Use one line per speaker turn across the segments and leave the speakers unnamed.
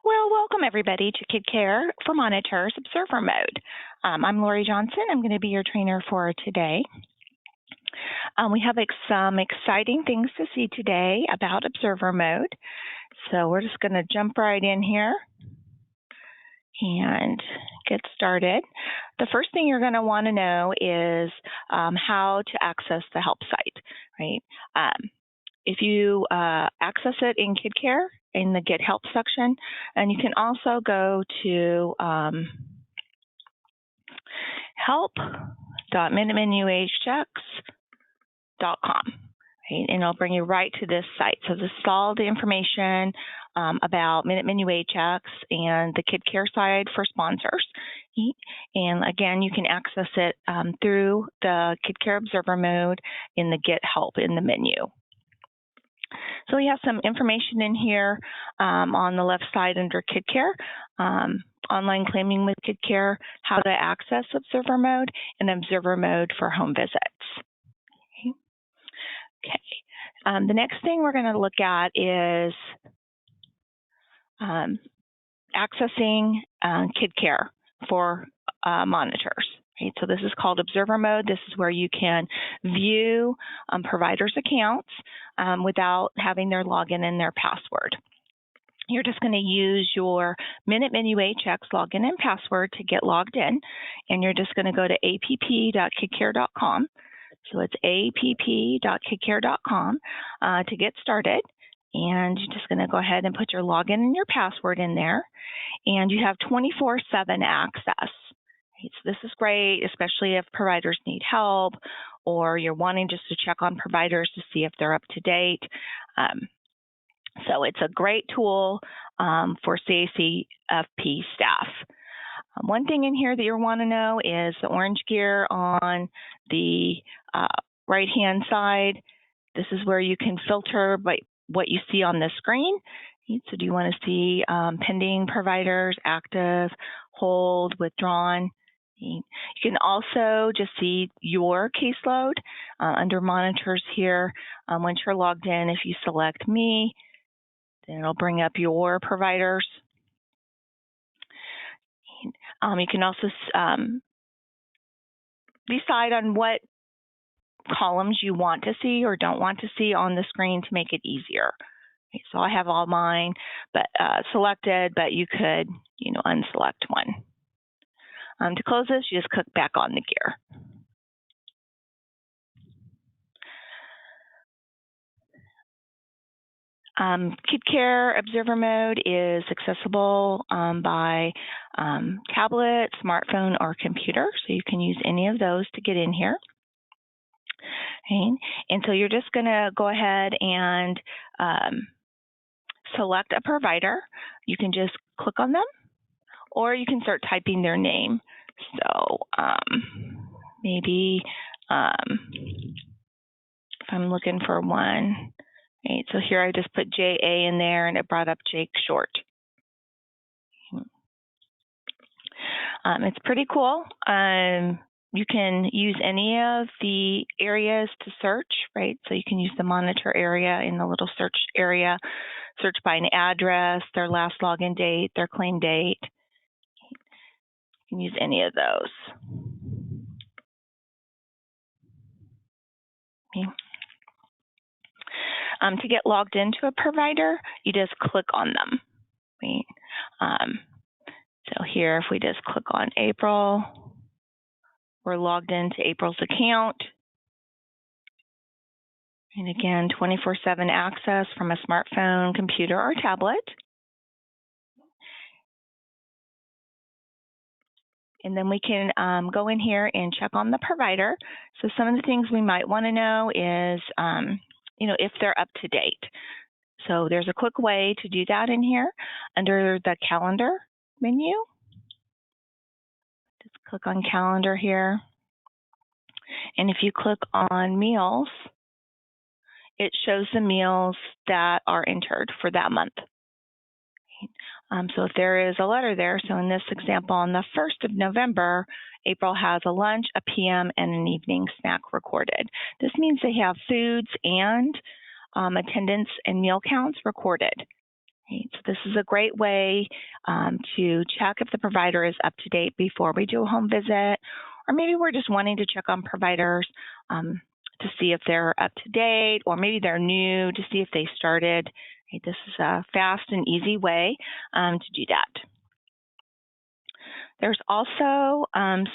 Well, welcome everybody to KidKare for Monitors Observer Mode. I'm Lori Johnson. I'm going to be your trainer for today. We have some exciting things to see today about Observer Mode. So we're just going to jump right in here and get started. The first thing you're going to want to know is how to access the help site, right? If you access it in KidKare in the Get Help section, and you can also go to help.minutemenuagechecks.com, right? And it'll bring you right to this site. So this is all the information about Minute Menu Age Checks and the KidKare side for sponsors. And again, you can access it through the KidKare Observer Mode in the Get Help in the menu. So we have some information in here on the left side under KidKare, online claiming with KidKare, how to access Observer Mode, and Observer Mode for home visits. Okay. The next thing we're going to look at is accessing KidKare for monitors. Right, so this is called Observer Mode. This is where you can view providers' accounts without having their login and their password. You're just going to use your Minute Menu Age Checks login and password to get logged in, and you're just going to go to app.kidkare.com. So it's app.kidkare.com to get started, and you're just going to go ahead and put your login and your password in there, and you have 24/7 access. So this is great, especially if providers need help or you're wanting just to check on providers to see if they're up to date. So it's a great tool for CACFP staff. One thing in here that you'll want to know is the orange gear on the right-hand side. This is where you can filter by what you see on the screen. So do you want to see pending providers, active, hold, withdrawn? You can also just see your caseload under monitors here. Once you're logged in, if you select me, then it'll bring up your providers. You can also decide on what columns you want to see or don't want to see on the screen to make it easier. Okay, so I have all mine selected, but you could, unselect one. To close this, you just click back on the gear. KidKare Observer Mode is accessible by tablet, smartphone, or computer, so you can use any of those to get in here. Okay. And so you're just going to go ahead and select a provider. You can just click on them, or you can start typing their name. So maybe if I'm looking for one, right, so here I just put JA in there and it brought up Jake Short. It's pretty cool. You can use any of the areas to search, right? So you can use the monitor area in the little search area, search by an address, their last login date, their claim date. You can use any of those. Okay. To get logged into a provider, you just click on them. Right? So here, if we just click on April, we're logged into April's account. And again, 24/7 access from a smartphone, computer, or tablet. And then we can go in here and check on the provider. So some of the things we might want to know is, if they're up to date. So there's a quick way to do that in here under the calendar menu. Just click on calendar here. And if you click on meals, it shows the meals that are entered for that month. So if there is a letter there, so in this example, on the 1st of November, April has a lunch, a PM, and an evening snack recorded. This means they have foods and attendance and meal counts recorded. Right, so this is a great way to check if the provider is up to date before we do a home visit, or maybe we're just wanting to check on providers to see if they're up to date, or maybe they're new to see if they started. Right, this is a fast and easy way to do that. There's also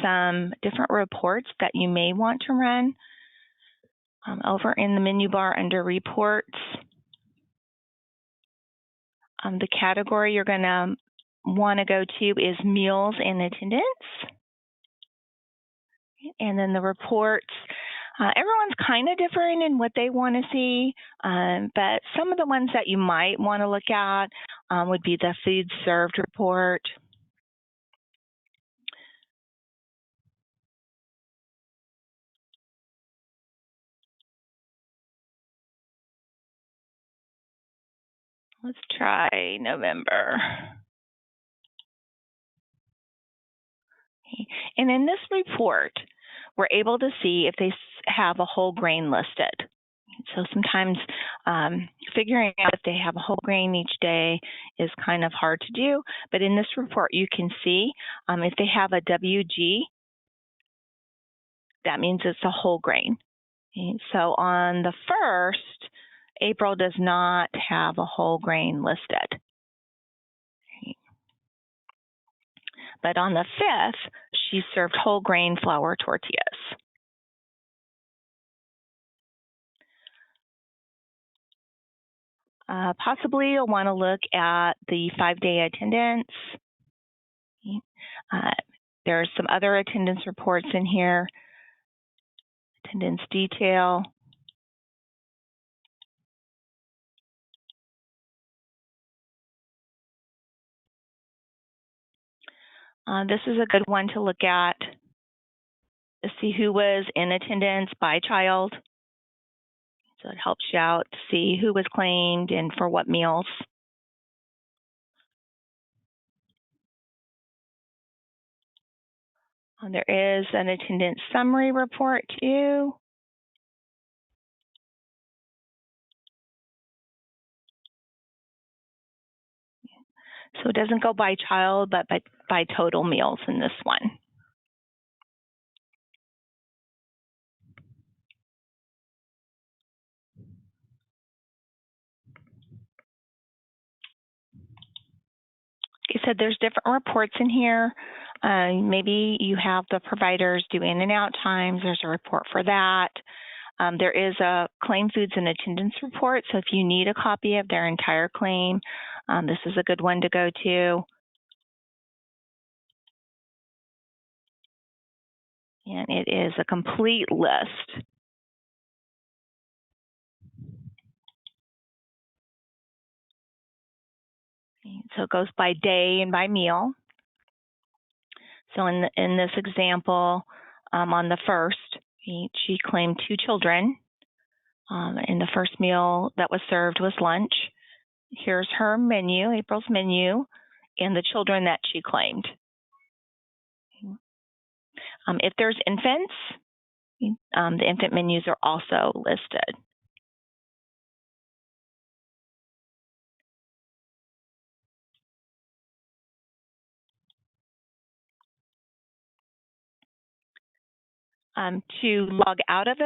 some different reports that you may want to run over in the menu bar under reports. The category you're going to want to go to is meals and attendance. And then the reports, everyone's kind of different in what they want to see, but some of the ones that you might want to look at would be the food served report. Let's try November. And in this report, we're able to see if they have a whole grain listed. So sometimes figuring out if they have a whole grain each day is kind of hard to do, but in this report you can see if they have a WG, that means it's a whole grain. Okay, so on the 1st, April does not have a whole grain listed. Okay. But on the 5th, she served whole grain flour tortillas. Possibly you'll want to look at the 5-day attendance. There's some other attendance reports in here. Attendance detail. This is a good one to look at to see who was in attendance by child. So it helps you out to see who was claimed and for what meals. There is an attendance summary report too. So it doesn't go by child, but by total meals in this one. Like I said, there's different reports in here. Maybe you have the providers do in and out times. There's a report for that. There is a claim foods and attendance report. So if you need a copy of their entire claim, this is a good one to go to. And it is a complete list. So it goes by day and by meal. So in this example, on the 1st, she claimed 2 children. And the first meal that was served was lunch. Here's her menu, April's menu, and the children that she claimed. If there's infants, the infant menus are also listed. To log out of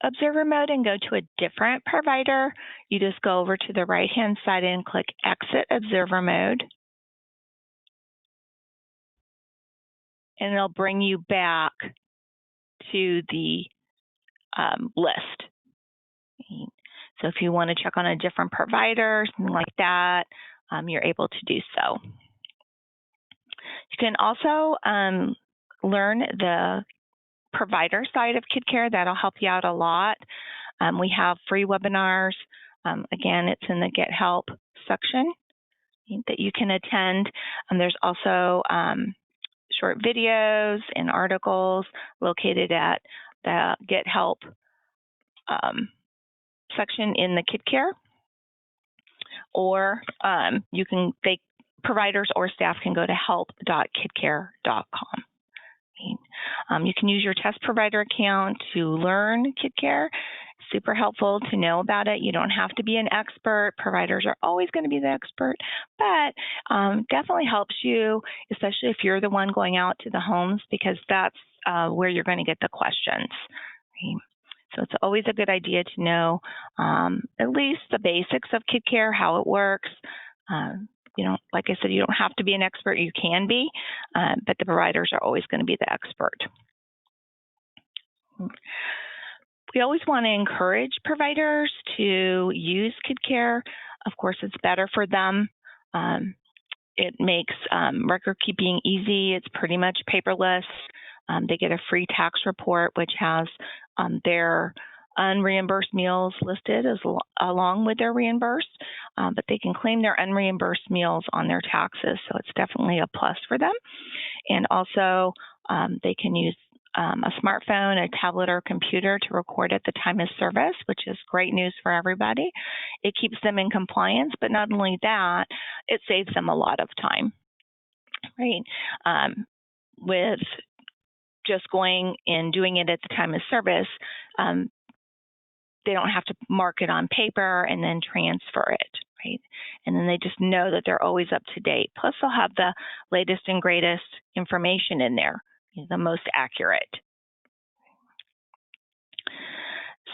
Observer mode and go to a different provider, you just go over to the right-hand side and click Exit Observer Mode. And it'll bring you back to the list. So if you want to check on a different provider, something like that, you're able to do so. You can also learn the provider side of KidKare. That'll help you out a lot. We have free webinars. Again, it's in the Get Help section that you can attend. There's also short videos and articles located at the Get Help section in the KidKare, or providers or staff can go to help.kidkare.com. You can use your test provider account to learn KidKare. super helpful to know about it. You don't have to be an expert. Providers are always going to be the expert, but definitely helps you, especially if you're the one going out to the homes, because that's where you're going to get the questions. Right? So it's always a good idea to know at least the basics of KidKare, how it works. Like I said, you don't have to be an expert. You can be, but the providers are always going to be the expert. We always want to encourage providers to use KidKare. Of course, it's better for them. It makes record keeping easy. It's pretty much paperless. They get a free tax report, which has their unreimbursed meals listed along with their reimbursed, but they can claim their unreimbursed meals on their taxes, so it's definitely a plus for them. And also, they can use a smartphone, a tablet, or computer to record at the time of service, which is great news for everybody. It keeps them in compliance, but not only that, it saves them a lot of time, right? With just going and doing it at the time of service, they don't have to mark it on paper and then transfer it, right? And then they just know that they're always up to date. Plus, they'll have the latest and greatest information in there, the most accurate.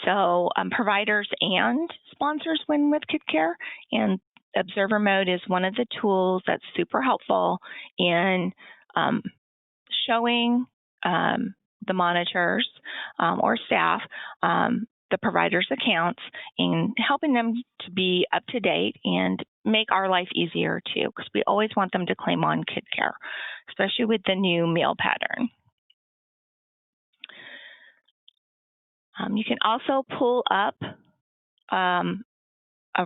So providers and sponsors win with KidKare, and Observer Mode is one of the tools that's super helpful in showing the monitors or staff the provider's accounts and helping them to be up to date and make our life easier too, because we always want them to claim on KidKare, especially with the new meal pattern. You can also pull up a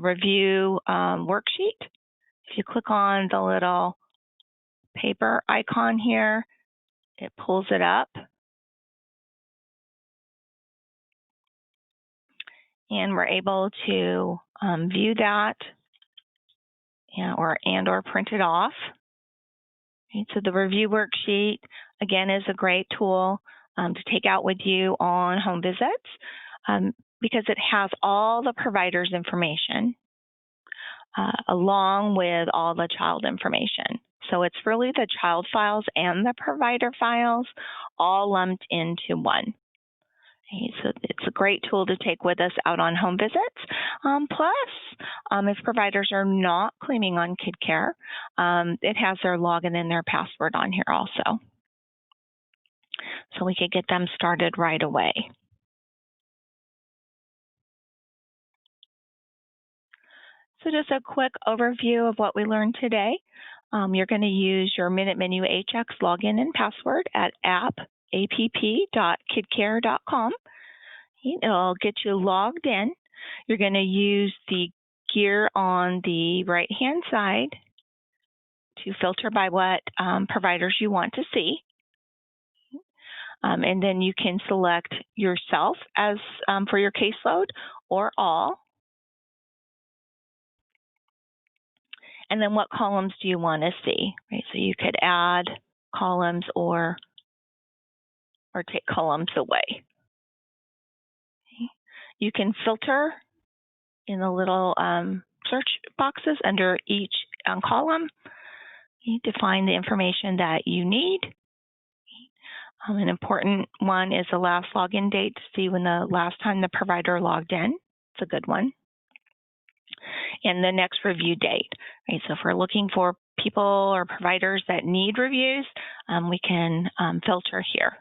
review worksheet. If you click on the little paper icon here, it pulls it up. And we're able to view that or print it off. Okay, so the review worksheet, again, is a great tool to take out with you on home visits because it has all the provider's information along with all the child information. So it's really the child files and the provider files all lumped into one. So it's a great tool to take with us out on home visits. Plus, if providers are not claiming on KidKare, it has their login and their password on here also. So we could get them started right away. So just a quick overview of what we learned today. You're going to use your Minute Menu HX login and password at app.kidkare.com. It'll get you logged in. You're going to use the gear on the right-hand side to filter by what providers you want to see. And then you can select yourself as for your caseload or all. And then what columns do you want to see? Right? So you could add columns or take columns away. Okay. You can filter in the little search boxes under each column to find the information that you need. An important one is the last login date to see when the last time the provider logged in. It's a good one. And the next review date. Right? So if we're looking for people or providers that need reviews, we can filter here.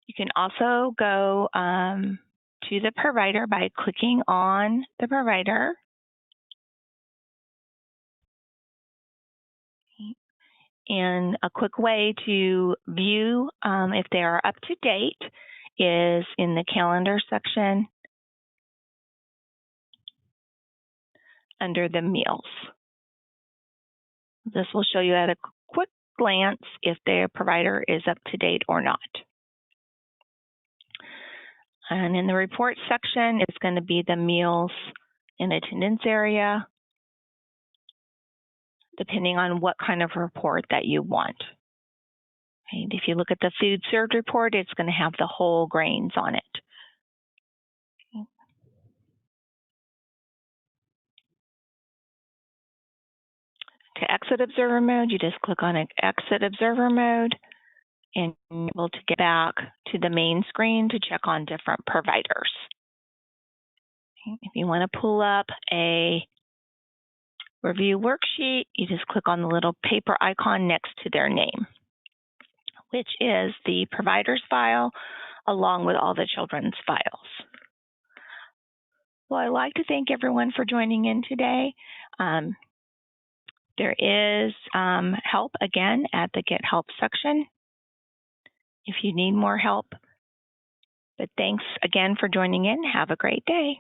You can also go to the provider by clicking on the provider. And a quick way to view if they are up to date is in the calendar section under the meals. This will show you at a quick glance if their provider is up to date or not. And in the report section, it's going to be the meals and attendance area, depending on what kind of report that you want. And if you look at the food served report, it's going to have the whole grains on it. To exit observer mode, you just click on exit observer mode and you're able to get back to the main screen to check on different providers. If you want to pull up a review worksheet, you just click on the little paper icon next to their name, which is the provider's file along with all the children's files. Well, I'd like to thank everyone for joining in today. There is help again at the Get Help section if you need more help. But thanks again for joining in. Have a great day.